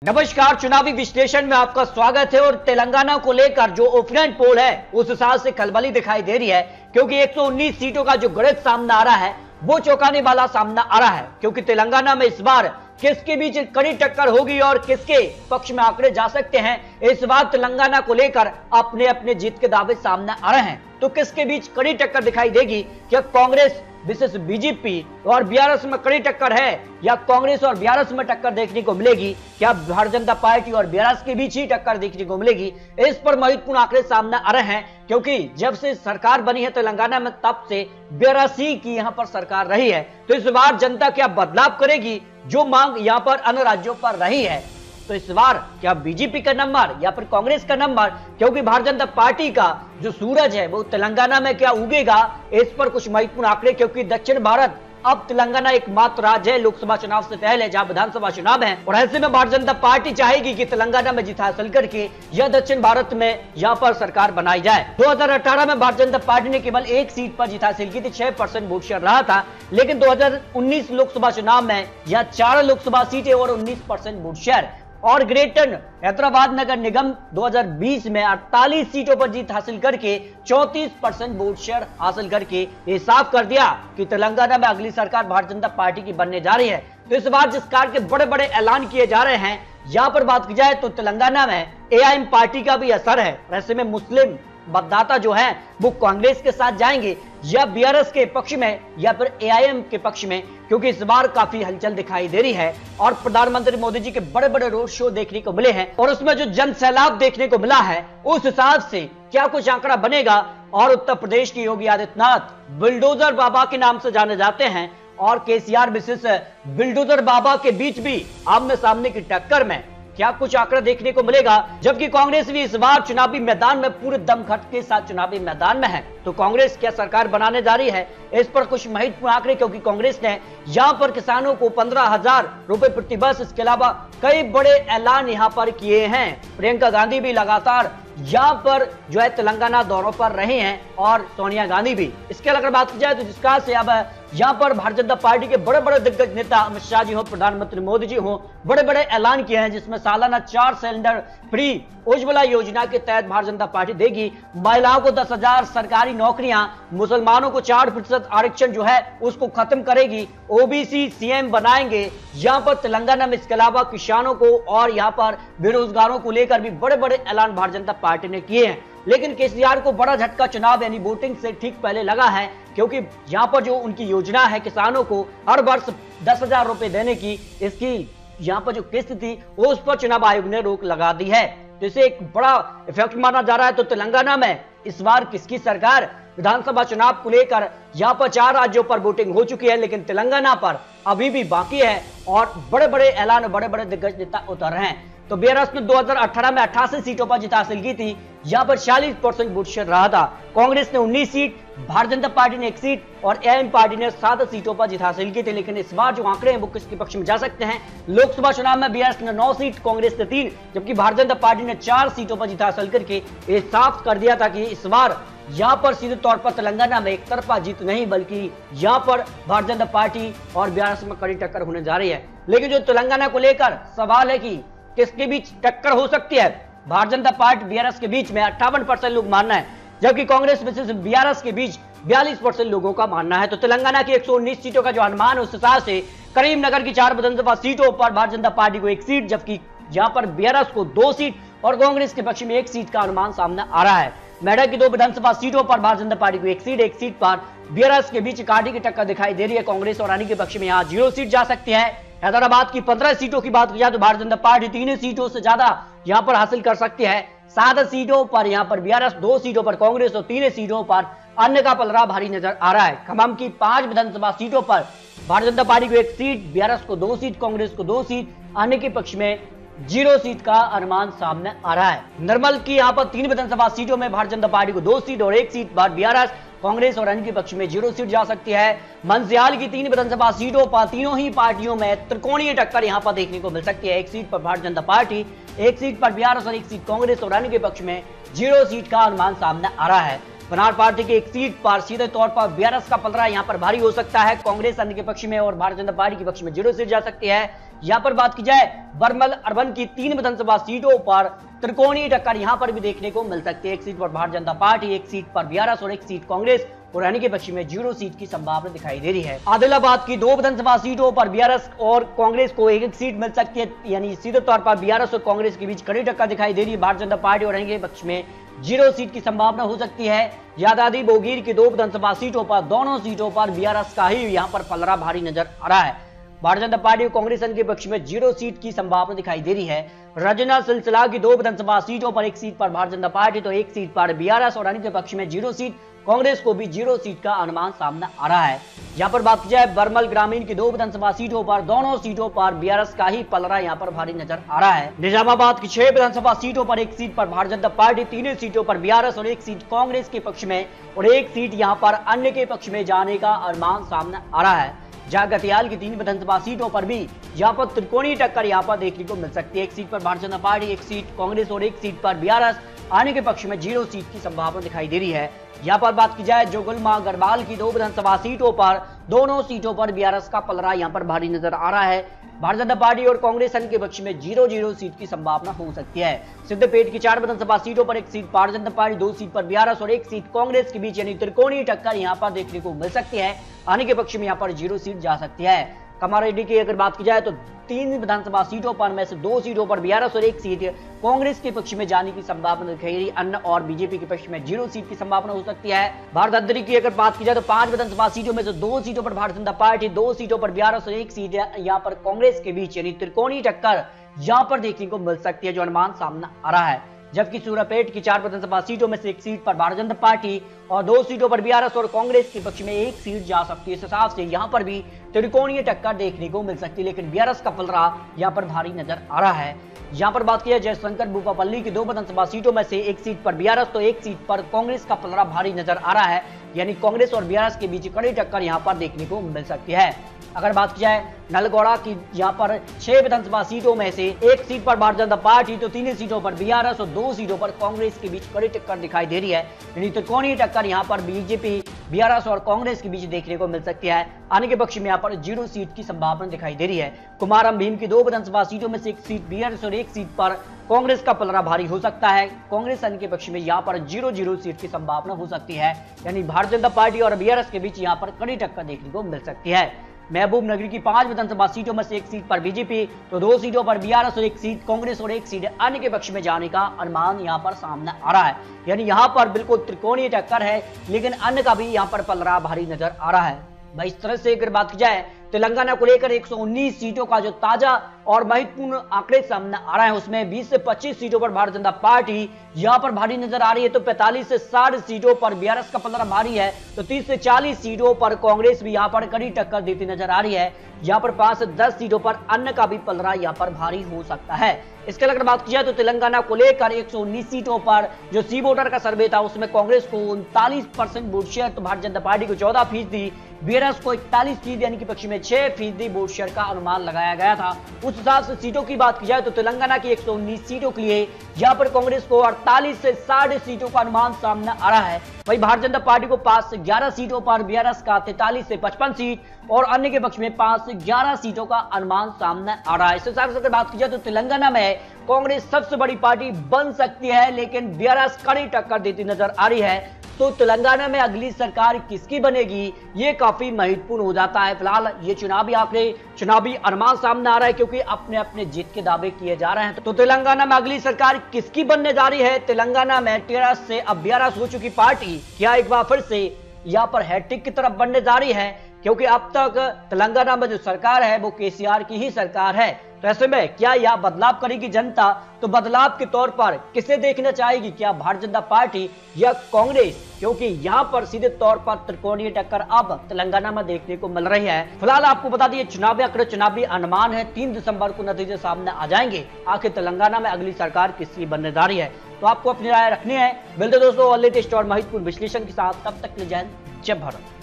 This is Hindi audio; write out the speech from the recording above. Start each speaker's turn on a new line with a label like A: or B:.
A: नमस्कार, चुनावी विश्लेषण में आपका स्वागत है। और तेलंगाना को लेकर जो ओपिनियन पोल है उस हिसाब से खलबली दिखाई दे रही है, क्योंकि 119 सीटों का जो गणित सामने आ रहा है वो चौंकाने वाला सामना आ रहा है। क्योंकि तेलंगाना में इस बार किसके बीच कड़ी टक्कर होगी और किसके पक्ष में आंकड़े जा सकते हैं, इस बार तेलंगाना को लेकर अपने अपने जीत के दावे सामने आ रहे हैं। तो किसके बीच कड़ी टक्कर दिखाई देगी? क्या कांग्रेस विशेष बीजेपी और बीआरएस में कड़ी टक्कर है, या कांग्रेस और बीआरएस में टक्कर देखने को मिलेगी? क्या भारतीय जनता पार्टी और बीआरएस के बीच ही टक्कर देखने को मिलेगी? इस पर महत्वपूर्ण आंकड़े सामने आ रहे हैं, क्योंकि जब से सरकार बनी है तेलंगाना में तब से बीआरएस की यहां पर सरकार रही है। तो इस बार जनता क्या बदलाव करेगी, जो मांग यहां पर अन्य राज्यों पर रही है? तो इस बार क्या बीजेपी का नंबर या फिर कांग्रेस का नंबर? क्योंकि भारतीय जनता पार्टी का जो सूरज है वो तेलंगाना में क्या उगेगा, इस पर कुछ महत्वपूर्ण आंकड़े। क्योंकि दक्षिण भारत अब तेलंगाना एकमात्र राज्य है लोकसभा चुनाव से पहले जहां विधानसभा चुनाव है, और ऐसे में भारतीय जनता पार्टी चाहेगी कि तेलंगाना में जीत हासिल करके यह दक्षिण भारत में यहां पर सरकार बनाई जाए। 2018 में भारतीय जनता पार्टी ने केवल एक सीट पर जीत हासिल की थी, 6% वोट शेयर रहा था। लेकिन 2019 लोकसभा चुनाव में यह 4 लोकसभा सीटें और 19% वोट शेयर, और ग्रेटर हैदराबाद नगर निगम 2020 में 48 सीटों पर जीत हासिल करके 34% वोट शेयर हासिल करके ये साफ कर दिया कि तेलंगाना में अगली सरकार भारतीय जनता पार्टी की बनने जा रही है। तो इस बार जिस कार के बड़े बड़े ऐलान किए जा रहे हैं, यहां पर बात की जाए तो तेलंगाना में एआईएम पार्टी का भी असर है। ऐसे में मुस्लिम मतदाता जो है वो कांग्रेस के साथ जाएंगे या बीआरएस के पक्ष में या फिर एआईएम के पक्ष में, क्योंकि इस बार काफी हलचल दिखाई दे रही है। और प्रधानमंत्री मोदी जी के बड़े बड़े रोड शो देखने को मिले हैं, और उसमें जो जन सैलाब देखने को मिला है उस हिसाब से क्या कुछ आंकड़ा बनेगा। और उत्तर प्रदेश के योगी आदित्यनाथ बुलडोजर बाबा के नाम से जाने जाते हैं, और केसीआर विशेष बुलडोजर बाबा के बीच भी आमने सामने की टक्कर में क्या कुछ आंकड़ा देखने को मिलेगा। जबकि कांग्रेस भी इस बार चुनावी मैदान में पूरे दमखट के साथ चुनावी मैदान में है। तो कांग्रेस क्या सरकार बनाने जा रही है, इस पर कुछ महत्वपूर्ण आंकड़े। क्योंकि कांग्रेस ने यहां पर किसानों को 15,000 रुपए प्रति वर्ष, इसके अलावा कई बड़े ऐलान यहां पर किए हैं। प्रियंका गांधी भी लगातार यहां पर जो है तेलंगाना दौरों पर रहे हैं, और सोनिया गांधी भी। इसके अलावा बात की जाए तो जिसका से अब यहां पर भारतीय जनता पार्टी के बड़े बड़े दिग्गज नेता अमित शाह जी हो, प्रधानमंत्री मोदी जी हो, बड़े बड़े ऐलान किए हैं, जिसमें सालाना 4 सिलेंडर फ्री उज्ज्वला योजना के तहत भारतीय जनता पार्टी देगी। महिलाओं को 10,000 सरकारी नौकरियां, मुसलमानों को 4% आरक्षण जो है उसको खत्म करेगी, ओबीसी सीएम बनाएंगे यहां पर तेलंगाना में। इसके अलावा किसानों को और यहां पर बेरोजगारों को लेकर भी बड़े बड़े ऐलान भारतीय जनता पार्टी ने किए हैं। लेकिन केसीआर को बड़ा झटका चुनाव यानी वोटिंग से ठीक पहले लगा है, क्योंकि यहां पर जो उनकी योजना है किसानों को हर वर्ष 10,000 रुपए देने की, इसकी यहां पर जो किस्त थी उस पर चुनाव आयोग ने रोक लगा दी है। तो इसे एक बड़ा इफेक्ट माना जा रहा है। तो तेलंगाना में इस बार किसकी सरकार? विधानसभा चुनाव को लेकर यहां पर 4 राज्यों पर वोटिंग हो चुकी है, लेकिन तेलंगाना पर अभी भी बाकी है, और बड़े बड़े ऐलान बड़े बड़े दिग्गज नेता उतर रहे हैं। तो बीआरएस ने 2018 में 88 सीटों पर जीत हासिल की थी, यहां पर 46% वोट शेयर रहा था। कांग्रेस ने 19 सीट, भारतीय जनता पार्टी ने 1 सीट और एआईएम पार्टी ने 7 सीटों पर जीत हासिल की थी। लेकिन इस बार जो आंकड़े हैं वो किसके पक्ष में जा सकते हैं? लोकसभा चुनाव में बीआरएस ने 9 सीट, कांग्रेस ने 3, जबकि भारतीय जनता पार्टी ने 4 सीटों पर जीत हासिल करके ये साफ कर दिया था कि इस बार यहां पर सीधे तौर पर तेलंगाना में एक तरफा जीत नहीं, बल्कि यहां पर भारतीय जनता पार्टी और बीआरएस में कड़ी टक्कर होने जा रही है। लेकिन जो तेलंगाना को लेकर सवाल है कि किसके बीच टक्कर हो सकती है, भारतीय जनता पार्टी बीआरएस के बीच में 58% लोग मानना है, जबकि कांग्रेस विशेष बीआरएस के बीच 42% लोगों का मानना है। तो तेलंगाना की 119 सीटों का जो अनुमान है उस हिसाब से करीमनगर की 4 विधानसभा सीटों पर भारतीय जनता पार्टी को 1 सीट, जबकि यहां पर बीआरएस को 2 सीट और कांग्रेस के पक्ष में 1 सीट का अनुमान सामने आ रहा है। मेडक की 2 विधानसभा सीटों पर भारतीय जनता पार्टी को 1 सीट पर बीआरएस के बीच कांटे की टक्कर दिखाई दे रही है। कांग्रेस और रानी के पक्ष में यहां 0 सीट जा सकती है। हैदराबाद की 15 सीटों की बात की जाए तो भारतीय जनता पार्टी 3 सीटों से ज्यादा यहां पर हासिल कर सकती है। 7 सीटों पर यहां पर बीआरएस, 2 सीटों पर कांग्रेस और 3 सीटों पर अन्य का पलड़ा भारी नजर आ रहा है। खम्मम की 5 विधानसभा सीटों पर भारतीय जनता पार्टी को 1 सीट, बीआरएस को 2 सीट, कांग्रेस को 2 सीट, अन्य के पक्ष में 0 सीट का अनुमान सामने आ रहा है। निर्मल की यहां पर 3 विधानसभा सीटों में भारतीय जनता पार्टी को 2 सीट और 1 सीट पर बीआरएस, कांग्रेस और अन्य के पक्ष में 0 सीट जा सकती है। मंसियाल की 3 विधानसभा सीटों पर तीनों ही पार्टियों में त्रिकोणीय टक्कर यहां पर देखने को मिल सकती है। 1 सीट पर भारतीय जनता पार्टी, 1 सीट पर बीआरएस और 1 सीट कांग्रेस और अन्य के पक्ष में 0 सीट का अनुमान सामने आ रहा है। बनार पार्टी की 1 सीट पर सीधे तौर पर बीआरएस का पलड़ा यहां पर भारी हो सकता है। कांग्रेस अन्य के पक्ष में और भारतीय जनता पार्टी के पक्ष में 0 सीट जा सकती है। यहाँ पर बात की जाए बरमल अर्बन की 3 विधानसभा सीटों पर त्रिकोणीय टक्कर यहां पर भी देखने को मिल सकती है। एक सीट पर भारतीय जनता पार्टी, एक सीट पर बीआरएस और एक सीट कांग्रेस और रहने के पक्ष में 0 सीट की संभावना दिखाई दे रही है। आदिलाबाद की 2 विधानसभा सीटों पर बीआरएस और कांग्रेस को एक सीट मिल सकती है, यानी सीधे तौर पर बीआरएस और कांग्रेस के बीच कड़ी टक्कर दिखाई दे रही है। भारतीय जनता पार्टी और रहने के पक्ष में 0 सीट की संभावना हो सकती है। यादाद्री बोगीर की 2 विधानसभा सीटों पर दोनों सीटों पर बीआरएस का ही यहां पर पलड़ा भारी नजर आ रहा है। भारतीय जनता पार्टी और कांग्रेस के पक्ष में 0 सीट की संभावना दिखाई दे रही है। रजना सिलसिला की 2 विधानसभा सीटों पर एक सीट पर भारतीय जनता पार्टी तो एक सीट पर बीआरएस और अन्य के पक्ष में 0 सीट, कांग्रेस को भी 0 सीट का अनुमान सामने आ रहा है। यहां पर बात की जाए बरमल ग्रामीण की 2 विधानसभा सीटों पर दोनों सीटों पर बीआरएस का ही पलड़ा यहां पर भारी नजर आ रहा है। निजामाबाद की 6 विधानसभा सीटों पर एक सीट पर भारतीय जनता पार्टी, 3 सीटों पर बीआरएस और एक सीट कांग्रेस के पक्ष में और एक सीट यहां पर अन्य के पक्ष में जाने का अनुमान सामने आ रहा है। जहां गतियाल की 3 विधानसभा सीटों पर भी यहां पर त्रिकोणीय टक्कर यहां पर देखने को मिल सकती है। एक सीट पर भारतीय जनता पार्टी, एक सीट कांग्रेस और एक सीट पर बीआरएस, आने के पक्ष में 0 सीट की संभावना दिखाई दे रही है। यहां पर बात की जाए जोगुलमा गढ़वाल की 2 विधानसभा सीटों पर दोनों सीटों पर बीआरएस का पलड़ा यहां पर भारी नजर आ रहा है। भारतीय जनता पार्टी और कांग्रेस के पक्ष में 0-0 सीट की संभावना हो सकती है। सिद्धपेट की 4 विधानसभा सीटों पर एक seat Bharatiya Janata party, 2 seat पर बीआरएस और एक सीट कांग्रेस के बीच यानी त्रिकोणीय टक्कर यहां पर देखने को मिल सकती है। आने के पक्ष में यहां पर 0 सीट जा सकती है। कमारेड्डी की अगर बात की जाए तो 3 विधानसभा सीटों पर में से 2 सीटों पर बीआरएस और एक सीट कांग्रेस के पक्ष में जाने की संभावना दिखाई दे रही है। अन्य और बीजेपी के पक्ष में 0 सीट की संभावना हो सकती है। भारत की अगर बात की जाए तो 5 विधानसभा सीटों में से 2 सीटों पर भारतीय जनता पार्टी, 2 सीटों पर बीआरएस और एक सीट यहाँ पर कांग्रेस के बीच यानी त्रिकोणीय टक्कर यहाँ पर देखने को मिल सकती है, जो अनुमान सामने आ रहा है। जबकि सूरपेट की 4 विधानसभा सीटों में से एक सीट पर भारतीय जनता पार्टी और 2 सीटों पर बीआरएस और कांग्रेस के पक्ष में एक सीट जा सकती है। इस हिसाब से यहां पर भी त्रिकोणीय टक्कर देखने को मिल सकती है, लेकिन बीआरएस का पलड़ा यहां पर भारी नजर आ रहा है। यहां पर बात की जाए जयशंकर भूपापल्ली की 2 विधानसभा सीटों में से एक सीट पर बीआरएस तो एक सीट पर कांग्रेस का पलड़ा भारी नजर आ रहा है, यानी कांग्रेस और बीआरएस के बीच कड़ी टक्कर यहां पर देखने को मिल सकती है। अगर बात की जाए नलगौड़ा की यहां पर 6 विधानसभा सीटों में से एक सीट पर भारतीय जनता पार्टी तो 3 सीटों पर बीआरएस और 2 सीटों पर कांग्रेस के बीच कड़ी टक्कर दिखाई दे रही है, यानी त्रिकोणीय टक्कर यहां पर बीजेपी, बीआरएस और कांग्रेस के बीच देखने को मिल सकती है। आने के पक्ष में यहां पर 0 सीट की संभावना दिखाई दे रही है। कुमारम भीम की 2 विधानसभा सीटों में से एक सीट बीआरएस और एक सीट पर कांग्रेस का पलड़ा भारी हो सकता है। कांग्रेस के पक्ष में यहां पर 0-0 सीट की संभावना हो सकती है, यानी भारतीय जनता पार्टी और बीआरएस के बीच यहां पर कड़ी टक्कर देखने को मिल सकती है। महबूब नगर की 5 विधानसभा सीटों में से एक सीट पर बीजेपी तो 2 सीटों पर बीआरएस और एक सीट कांग्रेस और एक सीट अन्य के पक्ष में जाने का अनुमान यहां पर सामने आ रहा है, यानी यहां पर बिल्कुल त्रिकोणीय टक्कर है, लेकिन अन्य का भी यहां पर पलड़ा भारी नजर आ रहा है। भाई इस तरह से अगर बात की जाए तेलंगाना को लेकर 119 सीटों का जो ताजा और महत्वपूर्ण आंकड़े सामने आ रहा है, उसमें 20 से 25 सीटों पर भारतीय जनता पार्टी यहां पर भारी नजर आ रही है, तो 45 से 60 सीटों पर बीआरएस का पलड़ा भारी है, तो 30 से 40 सीटों पर कांग्रेस भी यहां पर कड़ी टक्कर देती नजर आ रही है। यहां पर 5 से 10 सीटों पर अन्य का भी पलड़ा यहां पर भारी हो सकता है। इसके अगर बात की जाए तो तेलंगाना को लेकर 119 सीटों पर जो सी वोटर का सर्वे था उसमें कांग्रेस को 39% वोट शेयर, तो भारतीय जनता पार्टी को 14%, बीआरएस को 41% यानी कि पक्ष में 6% वोट शेयर का अनुमान लगाया गया था। उस हिसाब से सीटों की बात की जाए तो तेलंगाना की 119 सीटों के लिए यहां पर कांग्रेस को 48 से 60 सीटों का अनुमान सामने आ रहा है। वहीं भारतीय जनता पार्टी को 5 से 11 सीटों पर, बीआरएस का 43 से 55 सीट और अन्य के पक्ष में 5 से 11 सीटों का अनुमान सामने आ रहा है। इस हिसाब से अगर बात की जाए तो तेलंगाना में कांग्रेस सबसे बड़ी पार्टी बन सकती है, लेकिन बीआरएस कड़ी टक्कर देती नजर आ रही है। तो तेलंगाना में अगली सरकार किसकी बनेगी ये काफी महत्वपूर्ण हो जाता है। फिलहाल ये चुनावी आंकड़े, चुनावी अनुमान सामने आ रहा है, क्योंकि अपने अपने जीत के दावे किए जा रहे हैं। तो तेलंगाना में अगली सरकार किसकी बनने जा रही है? तेलंगाना में टीआरएस से अब बीआरएस हो चुकी पार्टी क्या एक बार फिर से यहाँ पर हैट्रिक की तरफ बढ़ने जा रही है? क्योंकि अब तक तेलंगाना में जो सरकार है वो केसीआर की ही सरकार है। तो ऐसे में क्या यह बदलाव करेगी जनता? तो बदलाव के तौर पर किसे देखना चाहेगी, क्या भारतीय जनता पार्टी या कांग्रेस? क्योंकि यहाँ पर सीधे तौर पर त्रिकोणीय टक्कर अब तेलंगाना में देखने को मिल रही है। फिलहाल आपको बता दिए चुनावी आंकड़े, चुनावी अनुमान है, 3 दिसंबर को नतीजे सामने आ जाएंगे। आखिर तेलंगाना में अगली सरकार किसकी बनने जा रही है? तो आपको अपनी राय रखनी है। मिलते दोस्तों और लेटेस्ट और महत्वपूर्ण विश्लेषण के साथ, तब तक के लिए जय हिंद, जय भारत।